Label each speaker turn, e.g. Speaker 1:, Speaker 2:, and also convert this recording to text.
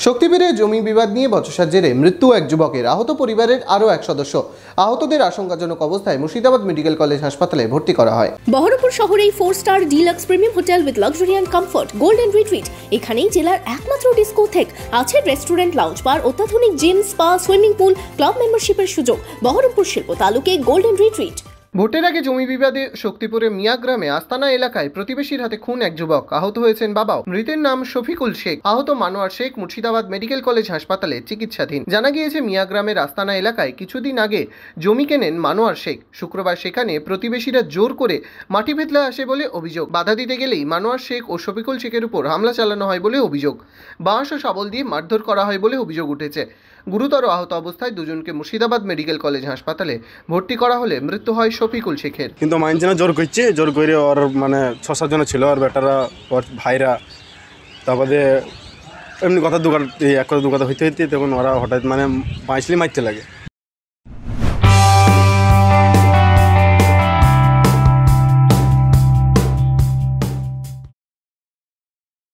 Speaker 1: শক্তিপীরে জমি বিবাদ নিয়ে বচসার জেরে মৃত্যু এক যুবকের, আহত পরিবারের আরও এক সদস্য। আহতদের আশঙ্কাজনক অবস্থায় মুর্শিদাবাদ মেডিকেল কলেজ হাসপাতালে ভর্তি করা হয়।
Speaker 2: বহরমপুর শহরেই 4-স্টার deluxe premium hotel with luxury and comfort golden retreat. এখানেই জেলার একমাত্র ডিস্কোথেক, আছে রেস্টুরেন্ট, লাউঞ্জ বার, অত্যাধুনিক gym, spa, swimming pool, club মেম্বারশিপের সুযোগ। বহরমপুর শিল্প তালুকে গোল্ডেন রিট্রিট।
Speaker 1: ভোটের আগে জমি বিবাদে শক্তিপুরে মিয়া গ্রামে আস্তানা এলাকায় প্রতিবেশীর হাতে খুন এক যুবক, আহত হয়েছেন বাবাও। মৃতের নাম শফিকুল শেখ, আহত মানোয়ার শেখ মুর্শিদাবাদ মেডিকেল কলেজ হাসপাতালে চিকিৎসাধীন। জানা গিয়েছে মিয়া গ্রামের আস্তানা এলাকায় কিছুদিন আগে জমি কেনেন মানোয়ার শেখ। শুক্রবার সেখানে প্রতিবেশীরা জোর করে মাটি ভেতলা আসে বলে অভিযোগ। বাধা দিতে গেলেই মানোয়ার শেখ ও শফিকুল শেখের উপর হামলা চালানো হয় বলে অভিযোগ। বাঁশ ও শাবল দিয়ে মারধর করা হয় বলে অভিযোগ উঠেছে। গুরুতর আহত অবস্থায় দুজনকে মুর্শিদাবাদ মেডিকেল কলেজ হাসপাতালে ভর্তি করা হলে মৃত্যু হয় শফিকুল শেখের।
Speaker 3: কিন্তু মাইনছে না, জোর করছে, জোর করে ওর মানে 6-7 জন ছিল, ওর বেটারা, ওর ভাইরা। তারপরে এমনি কথা দু কথা হইতে হইতে তখন ওরা হঠাৎ মানে পাঁচলি মারতে লাগে।